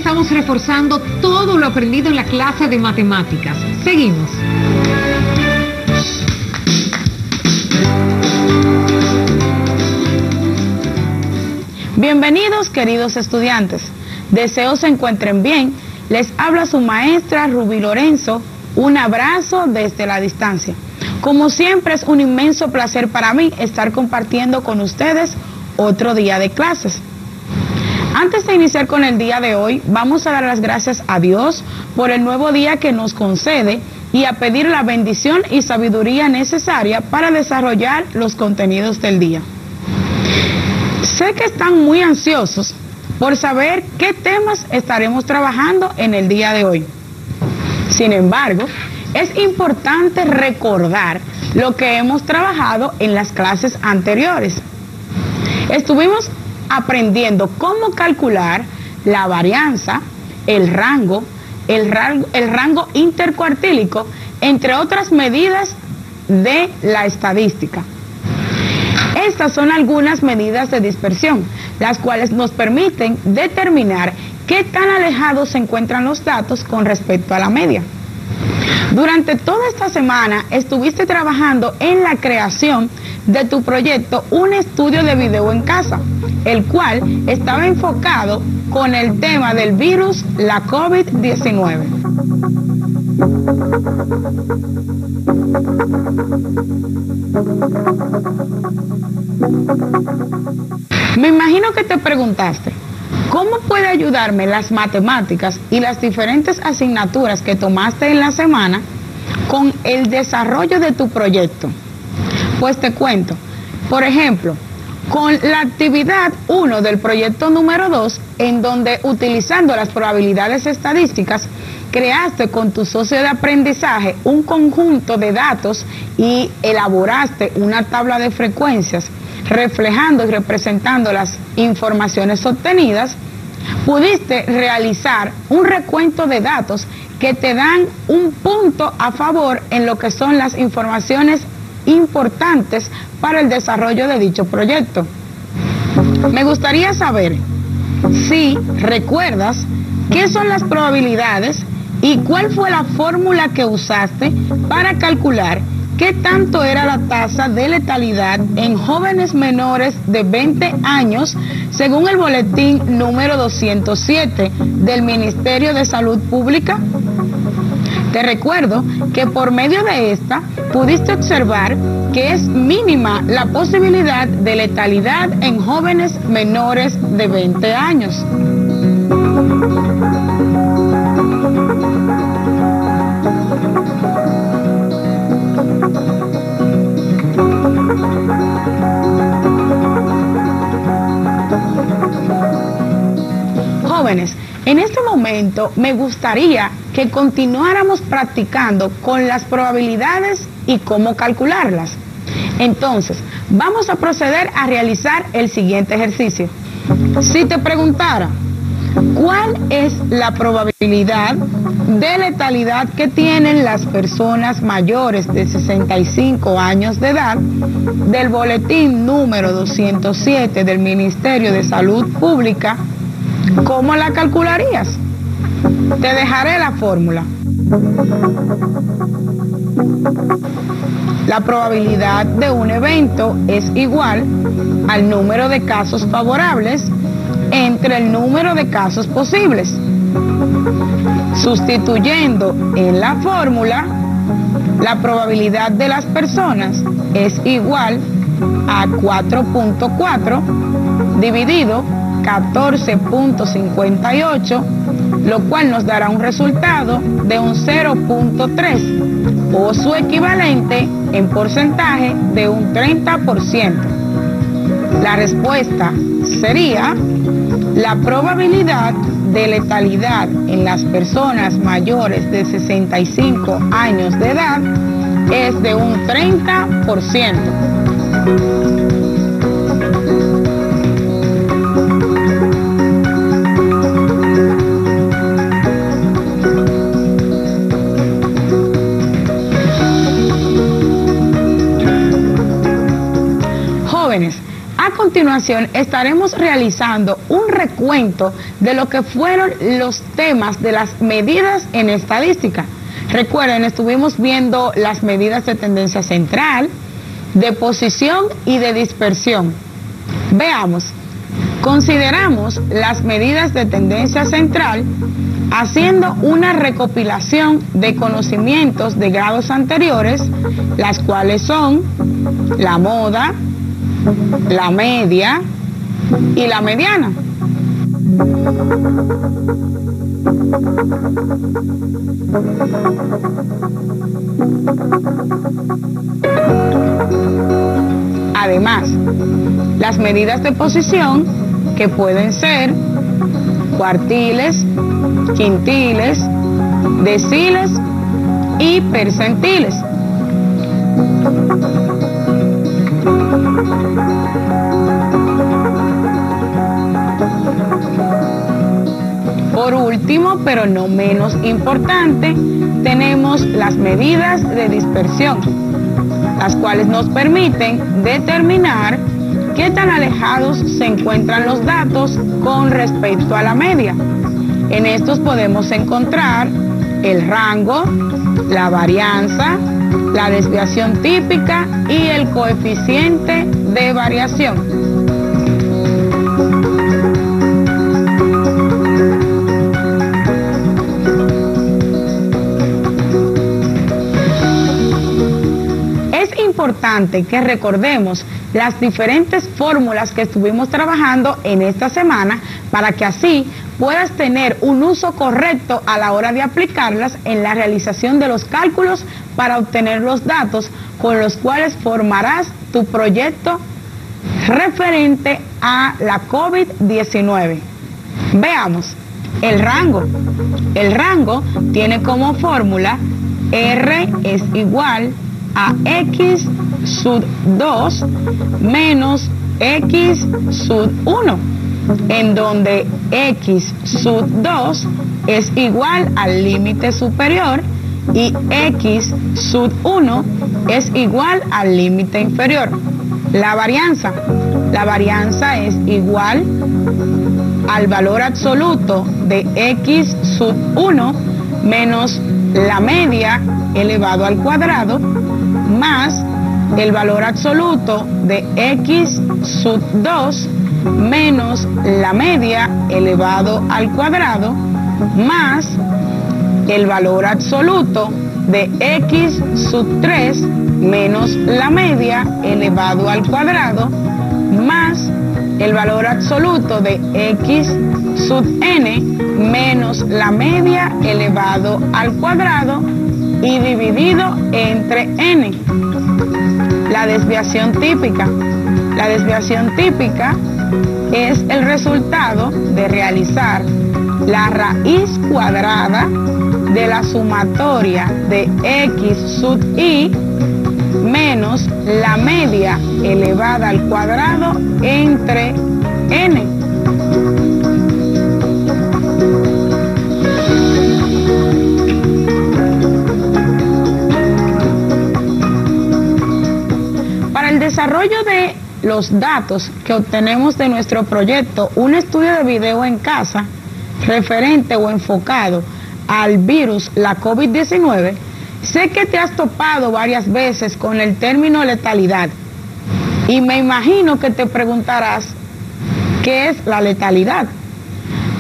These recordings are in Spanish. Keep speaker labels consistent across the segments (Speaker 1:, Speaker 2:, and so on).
Speaker 1: estamos reforzando todo lo aprendido en la clase de matemáticas. Seguimos.
Speaker 2: Bienvenidos, queridos estudiantes. Deseo se encuentren bien. Les habla su maestra Rubí Lorenzo. Un abrazo desde la distancia. Como siempre, es un inmenso placer para mí estar compartiendo con ustedes otro día de clases. Antes de iniciar con el día de hoy, vamos a dar las gracias a Dios por el nuevo día que nos concede y a pedir la bendición y sabiduría necesaria para desarrollar los contenidos del día. Sé que están muy ansiosos por saber qué temas estaremos trabajando en el día de hoy. Sin embargo, es importante recordar lo que hemos trabajado en las clases anteriores. Estuvimos aprendiendo cómo calcular la varianza, el rango intercuartílico, entre otras medidas de la estadística. Estas son algunas medidas de dispersión, las cuales nos permiten determinar qué tan alejados se encuentran los datos con respecto a la media. Durante toda esta semana estuviste trabajando en la creación de tu proyecto Un Estudio de Video en Casa, el cual estaba enfocado con el tema del virus, la COVID-19. Me imagino que te preguntaste, ¿cómo puede ayudarme las matemáticas y las diferentes asignaturas que tomaste en la semana con el desarrollo de tu proyecto? Pues te cuento, por ejemplo, con la actividad 1 del proyecto número 2, en donde utilizando las probabilidades estadísticas, creaste con tu socio de aprendizaje un conjunto de datos y elaboraste una tabla de frecuencias reflejando y representando las informaciones obtenidas. Pudiste realizar un recuento de datos que te dan un punto a favor en lo que son las informaciones importantes para el desarrollo de dicho proyecto. Me gustaría saber si recuerdas qué son las probabilidades y cuál fue la fórmula que usaste para calcular qué tanto era la tasa de letalidad en jóvenes menores de 20 años según el boletín número 207 del Ministerio de Salud Pública. Te recuerdo que por medio de esta pudiste observar que es mínima la posibilidad de letalidad en jóvenes menores de 20 años. Jóvenes, en este momento me gustaría que continuáramos practicando con las probabilidades y cómo calcularlas. Entonces, vamos a proceder a realizar el siguiente ejercicio. Si te preguntara, ¿cuál es la probabilidad de letalidad que tienen las personas mayores de 65 años de edad del boletín número 207 del Ministerio de Salud Pública? ¿Cómo la calcularías? Te dejaré la fórmula. La probabilidad de un evento es igual al número de casos favorables entre el número de casos posibles. Sustituyendo en la fórmula, la probabilidad de las personas es igual a 4.4 dividido 14.58, lo cual nos dará un resultado de un 0.3 o su equivalente en porcentaje de un 30%. La respuesta sería: la probabilidad de letalidad en las personas mayores de 65 años de edad es de un 30%. continuación estaremos realizando un recuento de lo que fueron los temas de las medidas en estadística. Recuerden, estuvimos viendo las medidas de tendencia central, de posición y de dispersión. Veamos, consideramos las medidas de tendencia central haciendo una recopilación de conocimientos de grados anteriores, las cuales son la moda, la media y la mediana. Además, las medidas de posición, que pueden ser cuartiles, quintiles, deciles y percentiles. Por último, pero no menos importante, tenemos las medidas de dispersión, las cuales nos permiten determinar qué tan alejados se encuentran los datos con respecto a la media. En estos podemos encontrar el rango, la varianza, la desviación típica y el coeficiente de variación. Es importante que recordemos las diferentes fórmulas que estuvimos trabajando en esta semana para que así puedas tener un uso correcto a la hora de aplicarlas en la realización de los cálculos para obtener los datos con los cuales formarás tu proyecto referente a la COVID-19. Veamos, el rango. El rango tiene como fórmula R es igual a X sub 2 menos X sub 1, en donde X sub 2 es igual al límite superior y X sub 1 es igual al límite inferior. La varianza es igual al valor absoluto de X sub 1 menos la media elevado al cuadrado más el valor absoluto de X sub 2 menos la media elevado al cuadrado más el valor absoluto de X sub 3 menos la media elevado al cuadrado más el valor absoluto de X sub n menos la media elevado al cuadrado y dividido entre n. La desviación típica. La desviación típica es el resultado de realizar la raíz cuadrada de la sumatoria de X sub i menos la media elevada al cuadrado entre n. Para el desarrollo de los datos que obtenemos de nuestro proyecto, un estudio de video en casa referente o enfocado al virus, la COVID-19, sé que te has topado varias veces con el término letalidad y me imagino que te preguntarás, ¿qué es la letalidad?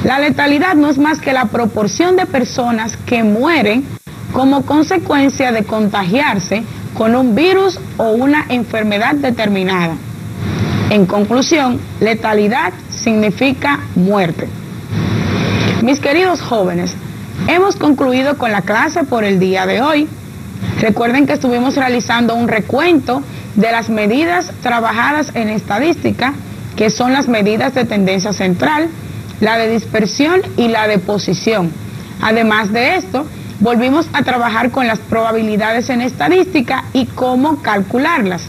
Speaker 2: La letalidad no es más que la proporción de personas que mueren como consecuencia de contagiarse con un virus o una enfermedad determinada. En conclusión, letalidad significa muerte. Mis queridos jóvenes, hemos concluido con la clase por el día de hoy. Recuerden que estuvimos realizando un recuento de las medidas trabajadas en estadística, que son las medidas de tendencia central, la de dispersión y la de posición. Además de esto, volvimos a trabajar con las probabilidades en estadística y cómo calcularlas.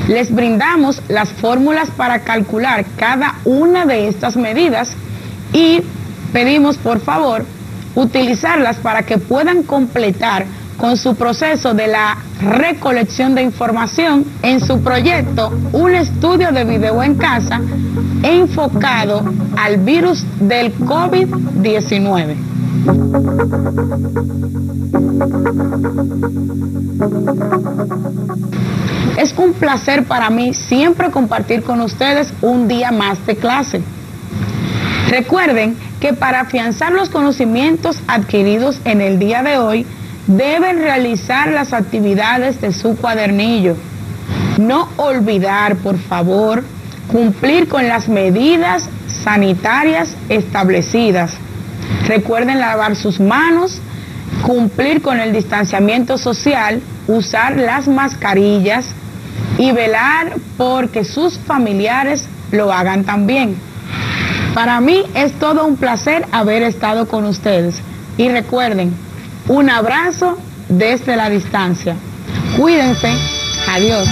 Speaker 2: Les brindamos las fórmulas para calcular cada una de estas medidas y pedimos, por favor, utilizarlas para que puedan completar con su proceso de la recolección de información en su proyecto Un estudio de video en casa enfocado al virus del COVID-19. Es un placer para mí siempre compartir con ustedes un día más de clase. Recuerden que para afianzar los conocimientos adquiridos en el día de hoy, deben realizar las actividades de su cuadernillo. No olvidar, por favor, cumplir con las medidas sanitarias establecidas. Recuerden lavar sus manos, cumplir con el distanciamiento social, usar las mascarillas y velar porque sus familiares lo hagan también. Para mí es todo un placer haber estado con ustedes. Y recuerden, un abrazo desde la distancia. Cuídense. Adiós.